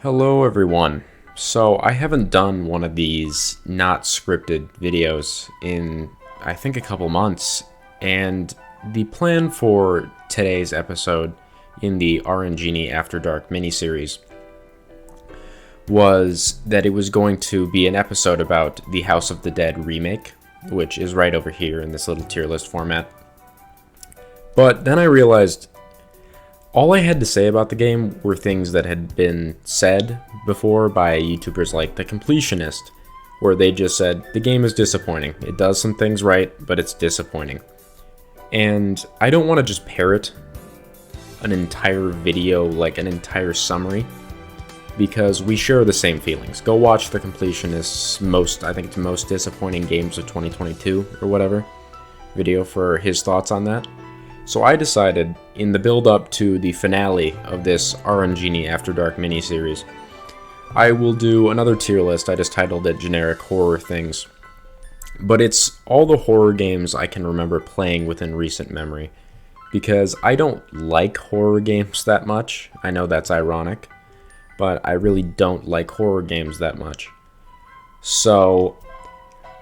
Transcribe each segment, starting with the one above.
Hello everyone. So I haven't done one of these not scripted videos in I think a couple months, and the plan for today's episode in the RNGenie After Dark miniseries was that it was going to be an episode about the House of the Dead remake, which is right over here in this little tier list format. But then I realized all I had to say about the game were things that had been said before by YouTubers like The Completionist, where they just said, the game is disappointing. It does some things right, but it's disappointing. And I don't want to just parrot an entire video, like an entire summary, because we share the same feelings. Go watch The Completionist's most disappointing games of 2022, or whatever, video for his thoughts on that. So I decided, in the build-up to the finale of this RNGenie After Dark miniseries, I will do another tier list. I just titled it Generic Horror Things. But it's all the horror games I can remember playing within recent memory, because I don't like horror games that much. I know that's ironic, but I really don't like horror games that much. So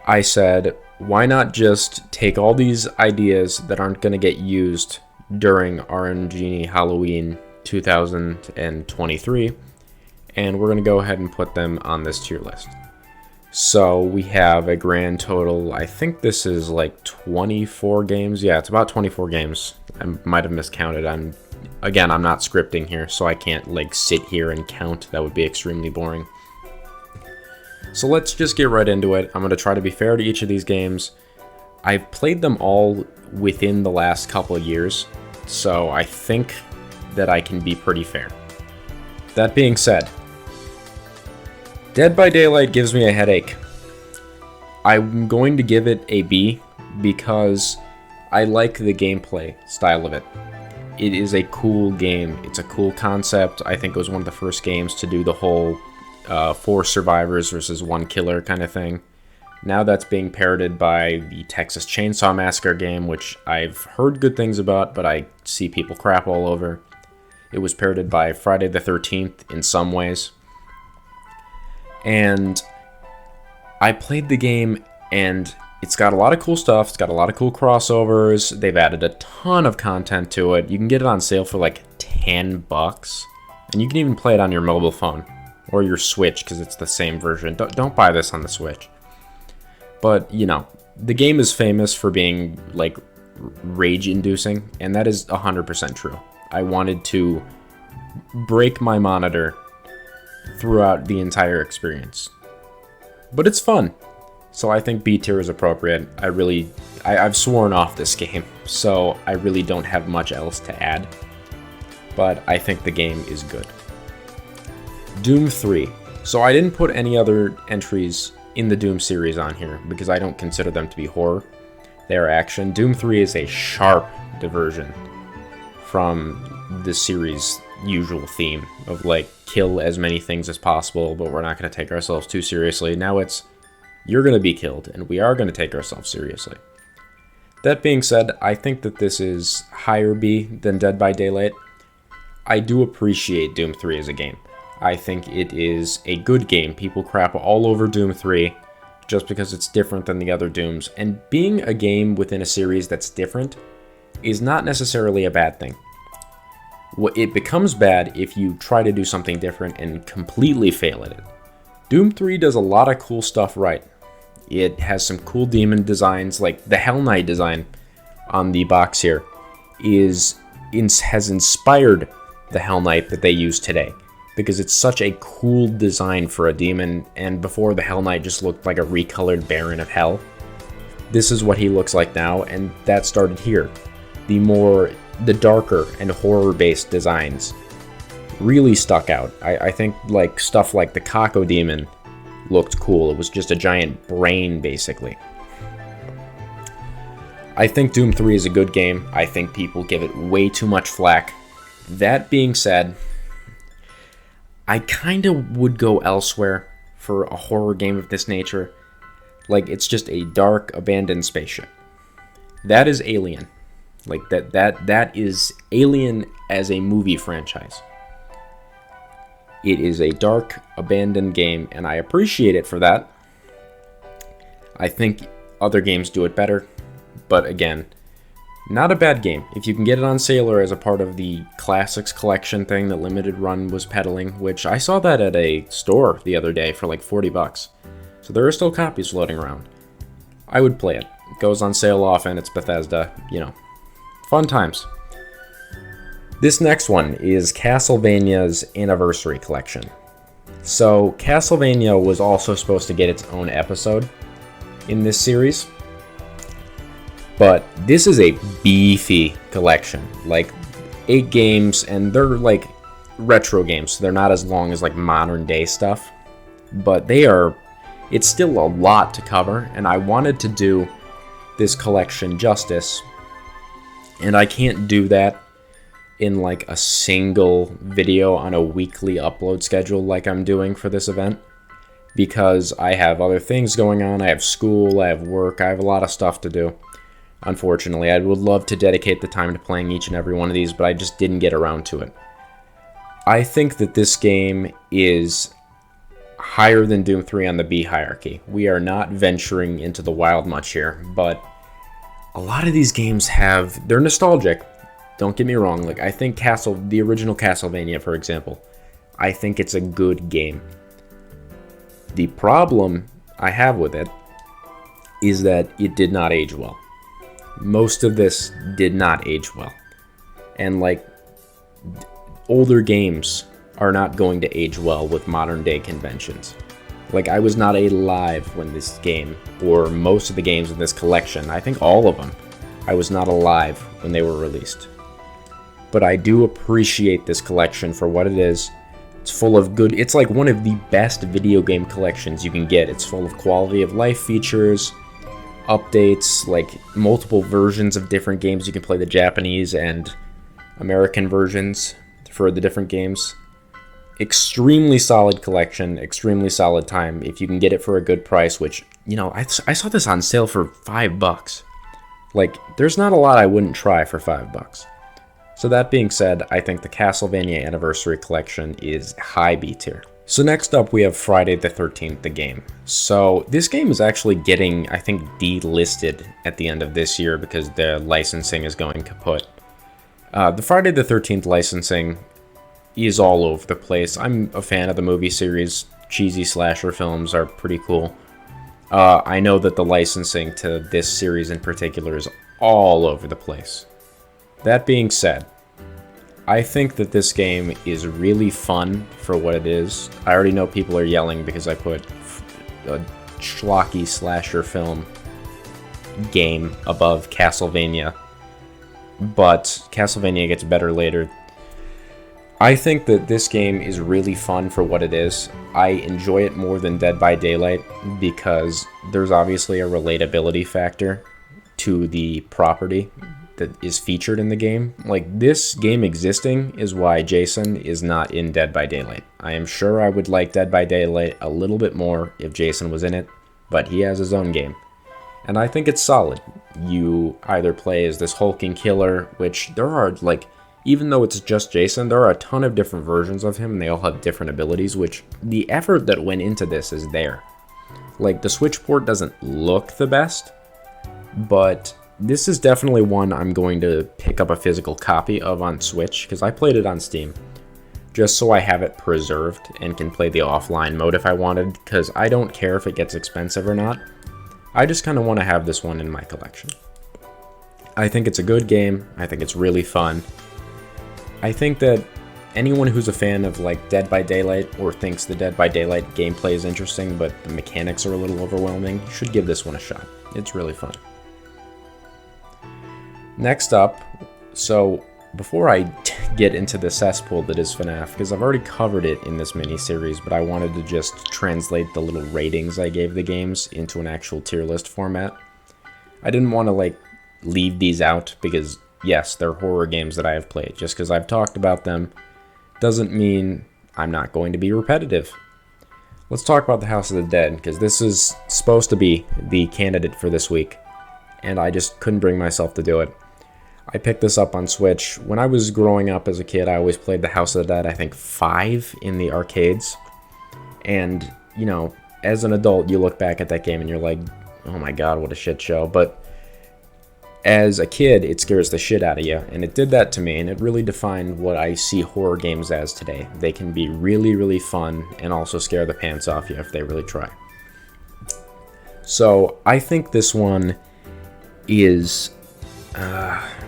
I said, why not just take all these ideas that aren't going to get used during RNGenie Halloween 2023, and we're going to go ahead and put them on this tier list. So we have a grand total, I think this is like 24 games. Yeah, it's about 24 games. I might have miscounted. I'm not scripting here, so I can't like sit here and count. That would be extremely boring. So let's just get right into it. I'm going to try to be fair to each of these games. I've played them all within the last couple of years, so I think that I can be pretty fair. That being said, Dead by Daylight gives me a headache. I'm going to give it a B because I like the gameplay style of it. It is a cool game. It's a cool concept. I think it was one of the first games to do the whole 4 survivors versus 1 killer kind of thing. Now that's being parroted by the Texas Chainsaw Massacre game, which I've heard good things about, but I see people crap all over. It was parroted by Friday the 13th in some ways. And I played the game, and it's got a lot of cool stuff. It's got a lot of cool crossovers. They've added a ton of content to it. You can get it on sale for like $10, and you can even play it on your mobile phone or your Switch, because it's the same version. Don't buy this on the Switch. But, you know, the game is famous for being, like, rage-inducing, and that is 100% true. I wanted to break my monitor throughout the entire experience. But it's fun, so I think B tier is appropriate. I've sworn off this game, so I really don't have much else to add. But I think the game is good. Doom 3. So I didn't put any other entries in the Doom series on here because I don't consider them to be horror. They are action. Doom 3 is a sharp diversion from the series' usual theme of like kill as many things as possible, but we're not going to take ourselves too seriously. Now it's you're going to be killed, and we are going to take ourselves seriously. That being said, I think that this is higher B than Dead by Daylight. I do appreciate Doom 3 as a game. I think it is a good game. People crap all over Doom 3 just because it's different than the other Dooms. And being a game within a series that's different is not necessarily a bad thing. It becomes bad if you try to do something different and completely fail at it. Doom 3 does a lot of cool stuff right. It has some cool demon designs, like the Hell Knight design on the box here has inspired the Hell Knight that they use today, because it's such a cool design for a demon, and before the Hell Knight just looked like a recolored Baron of Hell. This is what he looks like now, and that started here. The darker and horror-based designs really stuck out. I think like stuff like the Kako Demon looked cool. It was just a giant brain, basically. I think Doom 3 is a good game. I think people give it way too much flack. That being said, I kind of would go elsewhere for a horror game of this nature. Like, it's just a dark, abandoned spaceship. That is Alien. Like, that is Alien as a movie franchise. It is a dark, abandoned game, and I appreciate it for that. I think other games do it better, but again, not a bad game. If you can get it on sale or as a part of the Classics collection thing that Limited Run was peddling, which I saw that at a store the other day for like $40. So there are still copies floating around. I would play it. It goes on sale often, it's Bethesda, fun times. This next one is Castlevania's Anniversary Collection. So Castlevania was also supposed to get its own episode in this series, but this is a beefy collection, like 8 games, and they're like retro games, so they're not as long as like modern day stuff, but it's still a lot to cover, and I wanted to do this collection justice, and I can't do that in like a single video on a weekly upload schedule like I'm doing for this event, because I have other things going on. I have school, I have work, I have a lot of stuff to do. Unfortunately, I would love to dedicate the time to playing each and every one of these, but I just didn't get around to it. I think that this game is higher than Doom 3 on the B hierarchy. We are not venturing into the wild much here, but a lot of these games they're nostalgic. Don't get me wrong. Like, I think the original Castlevania, for example, I think it's a good game. The problem I have with it is that it did not age well. Most of this did not age well. And like, older games are not going to age well with modern day conventions. Like, I was not alive when this game, or most of the games in this collection, I think all of them, I was not alive when they were released. But I do appreciate this collection for what it is. It's full of it's like one of the best video game collections you can get. It's full of quality of life features, updates, like multiple versions of different games. You can play the Japanese and American versions for the different games. Extremely solid collection, extremely solid time if you can get it for a good price, which, I saw this on sale for $5. Like, there's not a lot I wouldn't try for $5. So that being said, I think the Castlevania Anniversary Collection is high B tier. So next up we have Friday the 13th, the game. So this game is actually getting, I think, delisted at the end of this year because the licensing is going kaput. The Friday the 13th licensing is all over the place. I'm a fan of the movie series. Cheesy slasher films are pretty cool. I know that the licensing to this series in particular is all over the place. That being said, I think that this game is really fun for what it is. I already know people are yelling because I put a schlocky slasher film game above Castlevania, but Castlevania gets better later. I think that this game is really fun for what it is. I enjoy it more than Dead by Daylight because there's obviously a relatability factor to the property that is featured in the game. Like, this game existing is why Jason is not in Dead by Daylight. I am sure I would like Dead by Daylight a little bit more if Jason was in it, but he has his own game. And I think it's solid. You either play as this hulking killer, which there are, like, even though it's just Jason, there are a ton of different versions of him, and they all have different abilities, which the effort that went into this is there. Like, the Switch port doesn't look the best, but this is definitely one I'm going to pick up a physical copy of on Switch, because I played it on Steam, just so I have it preserved and can play the offline mode if I wanted, because I don't care if it gets expensive or not. I just kind of want to have this one in my collection. I think it's a good game. I think it's really fun. I think that anyone who's a fan of like Dead by Daylight or thinks the Dead by Daylight gameplay is interesting but the mechanics are a little overwhelming should give this one a shot. It's really fun. Next up, so before I get into the cesspool that is FNAF, because I've already covered it in this mini-series, but I wanted to just translate the little ratings I gave the games into an actual tier list format. I didn't want to like leave these out because, yes, they're horror games that I have played. Just because I've talked about them doesn't mean I'm not going to be repetitive. Let's talk about the House of the Dead, because this is supposed to be the candidate for this week, and I just couldn't bring myself to do it. I picked this up on Switch. When I was growing up as a kid, I always played the House of the Dead, I think 5 in the arcades. And, you know, as an adult, you look back at that game and you're like, oh my god, what a shit show. But as a kid, it scares the shit out of you. And it did that to me, and it really defined what I see horror games as today. They can be really, really fun and also scare the pants off you if they really try. So I think this one is...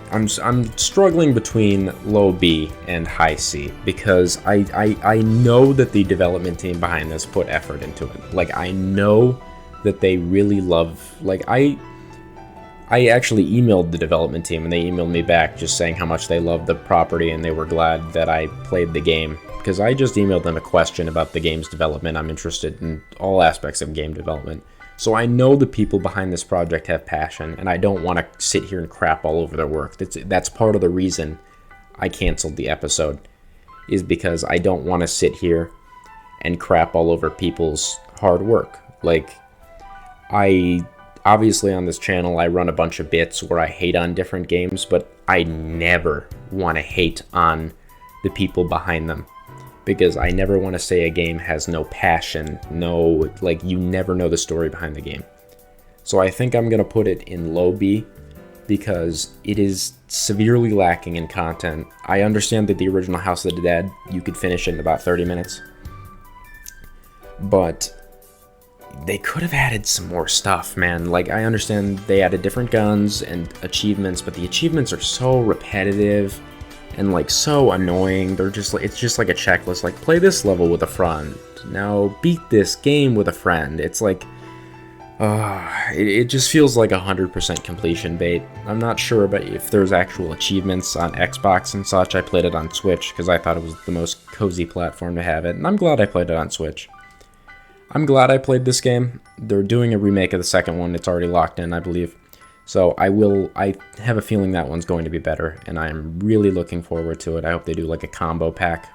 I'm struggling between low B and high C because I know that the development team behind this put effort into it. Like, I know that they really love... Like, I actually emailed the development team, and they emailed me back just saying how much they loved the property and they were glad that I played the game. Because I just emailed them a question about the game's development. I'm interested in all aspects of game development. So I know the people behind this project have passion, and I don't want to sit here and crap all over their work. That's part of the reason I canceled the episode, is because I don't want to sit here and crap all over people's hard work. Like, obviously on this channel, I run a bunch of bits where I hate on different games, but I never want to hate on the people behind them. Because I never want to say a game has no passion, like, you never know the story behind the game. So I think I'm going to put it in low B, because it is severely lacking in content. I understand that the original House of the Dead, you could finish it in about 30 minutes. But they could have added some more stuff, man. Like, I understand they added different guns and achievements, but the achievements are so repetitive and, like, so annoying. They're just like, it's just like a checklist, like, play this level with a friend, now beat this game with a friend. It's like, it just feels like 100% completion bait. I'm not sure about if there's actual achievements on Xbox and such. I played it on Switch because I thought it was the most cozy platform to have it, and I'm glad I played it on Switch. I'm glad I played this game. They're doing a remake of the second one. It's already locked in, I believe. So I have a feeling that one's going to be better, and I'm really looking forward to it. I hope they do like a combo pack.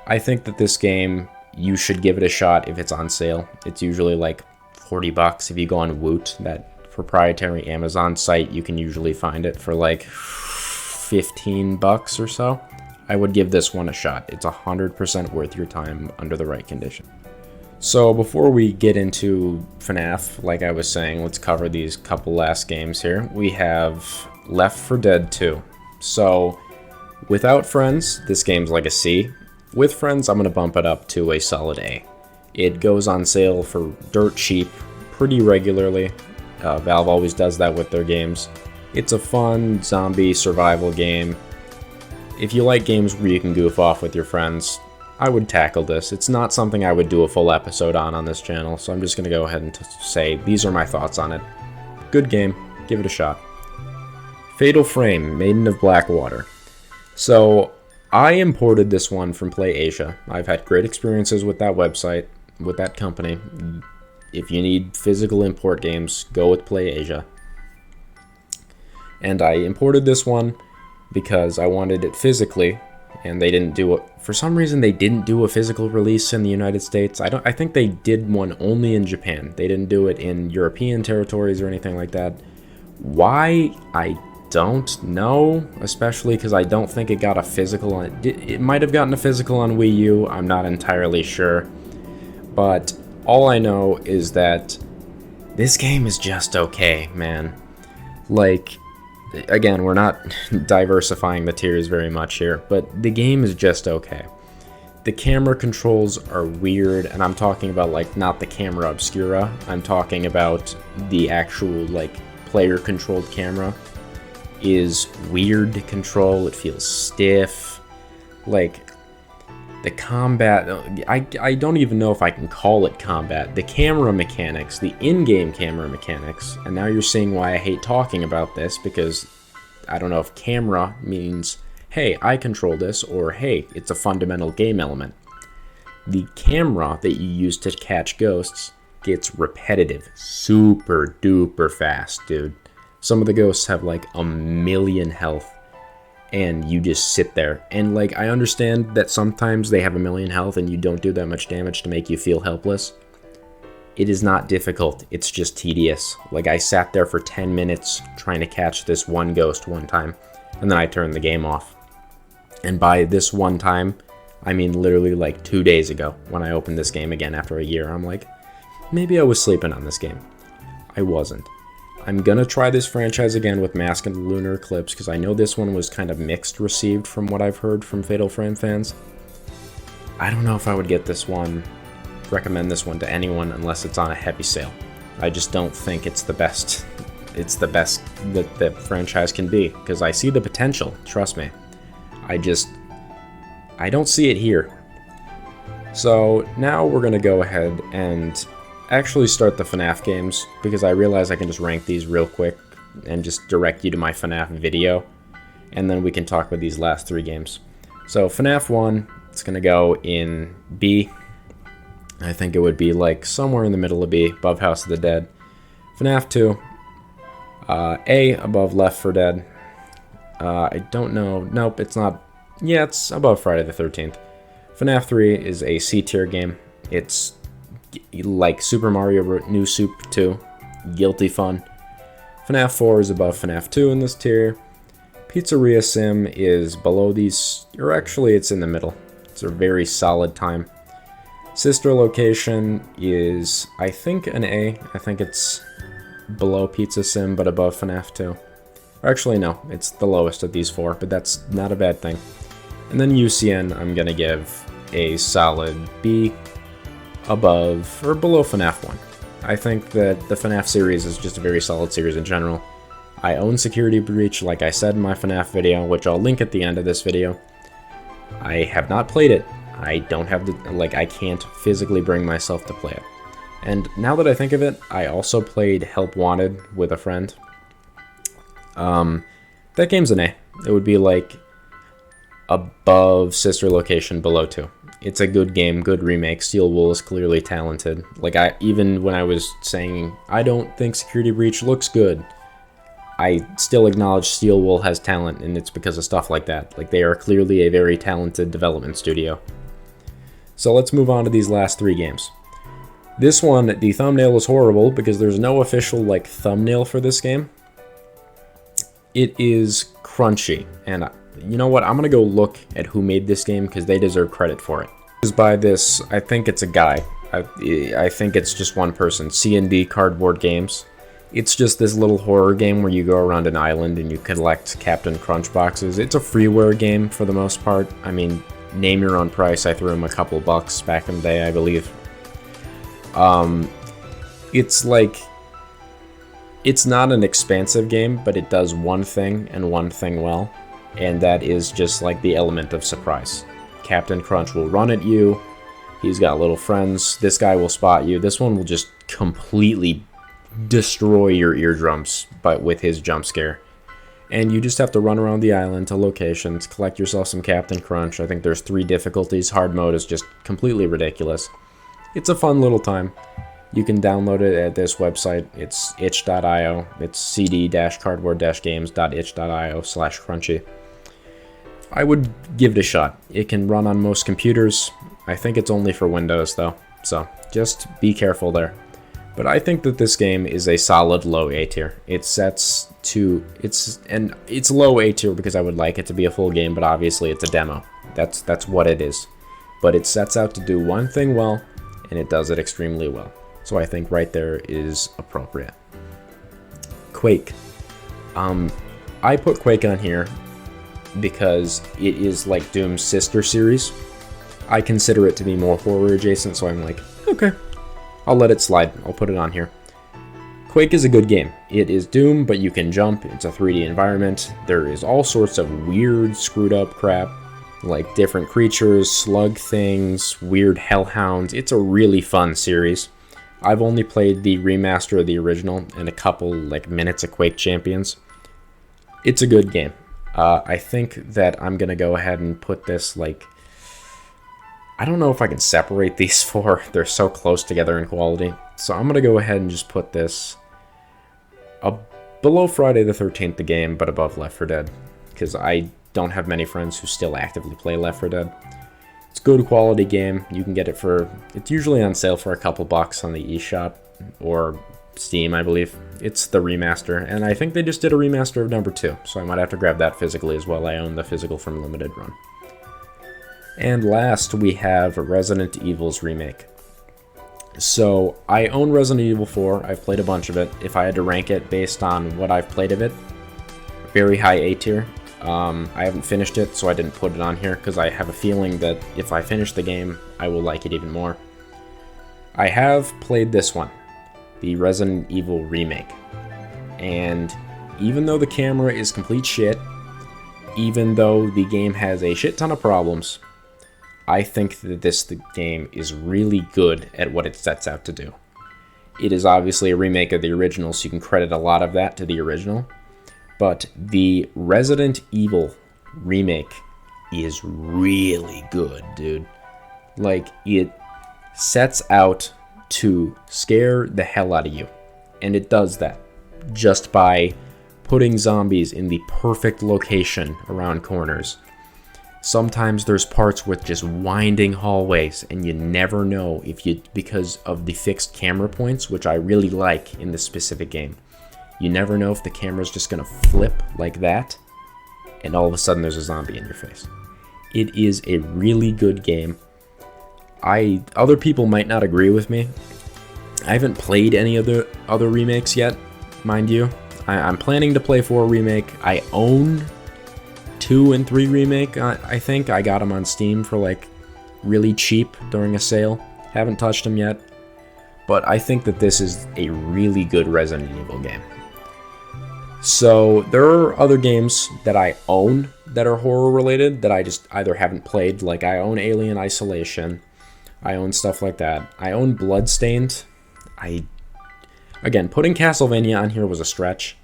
I think that this game, you should give it a shot if it's on sale. It's usually like $40. If you go on Woot, that proprietary Amazon site, you can usually find it for like $15 or so. I would give this one a shot. It's 100% worth your time under the right condition. So before we get into FNAF, like I was saying, let's cover these couple last games here. We have Left 4 Dead 2. So without friends, this game's like a C. With friends, I'm going to bump it up to a solid A. It goes on sale for dirt cheap pretty regularly. Valve always does that with their games. It's a fun zombie survival game. If you like games where you can goof off with your friends, I would tackle this. It's not something I would do a full episode on this channel, so I'm just going to go ahead and say these are my thoughts on it. Good game. Give it a shot. Fatal Frame, Maiden of Blackwater. So, I imported this one from PlayAsia. I've had great experiences with that website, with that company. If you need physical import games, go with PlayAsia. And I imported this one because I wanted it physically, and they didn't do it. For some reason, they didn't do a physical release in the United States. I think they did one only in Japan. They didn't do it in European territories or anything like that. Why? I don't know, especially because I don't think it got a physical on it might have gotten a physical on Wii U. I'm not entirely sure. But all I know is that this game is just okay, man. Like, again, we're not diversifying the tiers very much here, but the game is just okay. The camera controls are weird, and I'm talking about, like, not the camera obscura. I'm talking about the actual, like, player-controlled camera is weird to control. It feels stiff. Like, the combat, I don't even know if I can call it combat. The camera mechanics, the in-game camera mechanics, and now you're seeing why I hate talking about this, because I don't know if camera means, hey, I control this, or hey, it's a fundamental game element. The camera that you use to catch ghosts gets repetitive super duper fast, dude. Some of the ghosts have like 1,000,000 health, and you just sit there. And, like, I understand that sometimes they have 1,000,000 health and you don't do that much damage to make you feel helpless. It is not difficult, it's just tedious. Like, I sat there for 10 minutes trying to catch this one ghost one time, and then I turned the game off. And by this one time, I mean literally like 2 days ago when I opened this game again after a year. I'm like, maybe I was sleeping on this game. I wasn't. I'm gonna try this franchise again with Mask and the Lunar Eclipse, because I know this one was kind of mixed received from what I've heard from Fatal Frame fans. I don't know if I would get this one, recommend this one to anyone unless it's on a heavy sale. I just don't think it's the best. It's the best that the franchise can be, because I see the potential, trust me. I don't see it here. So now we're gonna go ahead and actually start the FNAF games, because I realize I can just rank these real quick and just direct you to my FNAF video, and then we can talk about these last 3 games. So FNAF 1, it's gonna go in B. I think it would be like somewhere in the middle of B, above House of the Dead. FNAF 2, A, above Left 4 Dead. I don't know. Nope, it's not. Yeah, it's above Friday the 13th. FNAF 3 is a C tier game. It's like Super Mario New Soup 2. Guilty fun. FNAF 4 is above FNAF 2 in this tier. Pizzeria Sim is below these, or actually it's in the middle. It's a very solid time. Sister Location is, I think, an A. I think it's below Pizza Sim, but above FNAF 2. Or actually, no, it's the lowest of these 4, but that's not a bad thing. And then UCN, I'm going to give a solid B, above, or below FNAF 1. I think that the FNAF series is just a very solid series in general. I own Security Breach, like I said in my FNAF video, which I'll link at the end of this video. I have not played it. I don't have the, I can't physically bring myself to play it. And now that I think of it, I also played Help Wanted with a friend. That game's an A. It would be like above Sister Location, below 2. It's a good game, good remake. Steel Wool is clearly talented. Even when I was saying I don't think Security Breach looks good, I still acknowledge Steel Wool has talent, and it's because of stuff like that. Like, they are clearly a very talented development studio. So let's move on to these last 3 games. This one, the thumbnail is horrible because there's no official thumbnail for this game. It is crunchy, and you know what? I'm gonna go look at who made this game because they deserve credit for it. Is by this, I think it's a guy. I think it's just one person. C&D Cardboard Games. It's just this little horror game where you go around an island and you collect Captain Crunch boxes. It's a freeware game for the most part. I mean, name your own price. I threw him a couple bucks back in the day, I believe. It's not an expansive game, but it does one thing and one thing well, and that is just the element of surprise. Captain Crunch will run at you. He's got little friends. This guy will spot you. This one will just completely destroy your eardrums, but with his jump scare. And you just have to run around the island to locations, collect yourself some Captain Crunch. I think there's 3 difficulties. Hard mode is just completely ridiculous. It's a fun little time. You can download it at this website. It's itch.io. It's cd-cardboard-games.itch.io/crunchy. I would give it a shot. It can run on most computers. I think it's only for Windows though, so just be careful there. But I think that this game is a solid low A tier. It's low A tier because I would like it to be a full game, but obviously it's a demo. That's what it is. But it sets out to do one thing well, and it does it extremely well. So I think right there is appropriate. Quake. I put Quake on here because it is like Doom's sister series. I consider it to be more horror adjacent, so I'm like, okay, I'll let it slide. I'll put it on here. Quake is a good game. It is Doom, but you can jump. It's a 3D environment. There is all sorts of weird, screwed up crap, like different creatures, slug things, weird hellhounds. It's a really fun series. I've only played the remaster of the original and a couple minutes of Quake Champions. It's a good game. I think that I'm gonna go ahead and put this I don't know if I can separate these 4. They're so close together in quality. So I'm gonna go ahead and just put this below Friday the 13th the game, but above Left 4 Dead, because I don't have many friends who still actively play Left 4 Dead. It's a good quality game. You can get it for, it's usually on sale for a couple bucks on the eShop or Steam, I believe. It's the remaster, and I think they just did a remaster of number 2, so I might have to grab that physically as well. I own the physical from Limited Run. And last, we have Resident Evil's remake. So, I own Resident Evil 4. I've played a bunch of it. If I had to rank it based on what I've played of it, very high A tier. I haven't finished it, so I didn't put it on here, because I have a feeling that if I finish the game, I will like it even more. I have played this one, the Resident Evil remake. And even though the camera is complete shit, even though the game has a shit ton of problems, I think that the game is really good at what it sets out to do. It is obviously a remake of the original, so you can credit a lot of that to the original. But the Resident Evil remake is really good, dude. Like, it sets out to scare the hell out of you. And it does that just by putting zombies in the perfect location around corners. Sometimes there's parts with just winding hallways, and you never know if you, because of the fixed camera points, which I really like in this specific game. You never know if the camera's just gonna flip like that, and all of a sudden there's a zombie in your face. It is a really good game. Other people might not agree with me. I haven't played any of the other remakes yet, mind you. I'm planning to play 4 remake. I own 2 and 3 remake, I think. I got them on Steam for like really cheap during a sale. Haven't touched them yet. But I think that this is a really good Resident Evil game. So there are other games that I own that are horror related that I just either haven't played. Like I own Alien Isolation. I own stuff like that. I own Bloodstained. Again, putting Castlevania on here was a stretch.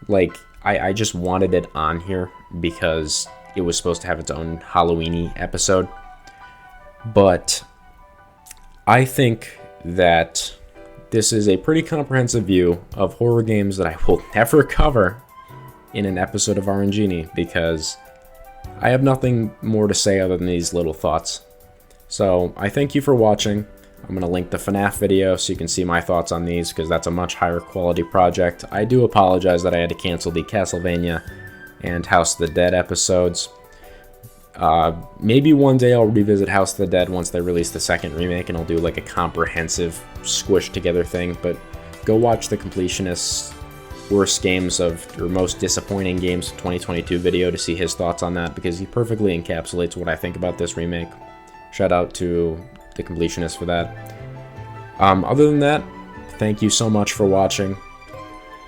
Like, I just wanted it on here because it was supposed to have its own Halloween-y episode. But I think that this is a pretty comprehensive view of horror games that I will never cover in an episode of RNGenie because I have nothing more to say other than these little thoughts. So, I thank you for watching. I'm going to link the FNAF video so you can see my thoughts on these because that's a much higher quality project. I do apologize that I had to cancel the Castlevania and House of the Dead episodes. Maybe one day I'll revisit House of the Dead once they release the second remake and I'll do like a comprehensive squished together thing, but go watch the Completionist's worst games of, or most disappointing games of 2022 video to see his thoughts on that because he perfectly encapsulates what I think about this remake. Shout out to the Completionist for that. Other than that, thank you so much for watching.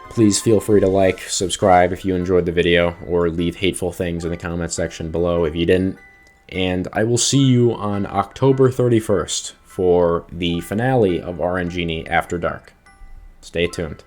Please feel free to like, subscribe if you enjoyed the video, or leave hateful things in the comment section below if you didn't. And I will see you on October 31st for the finale of RNGenie After Dark. Stay tuned.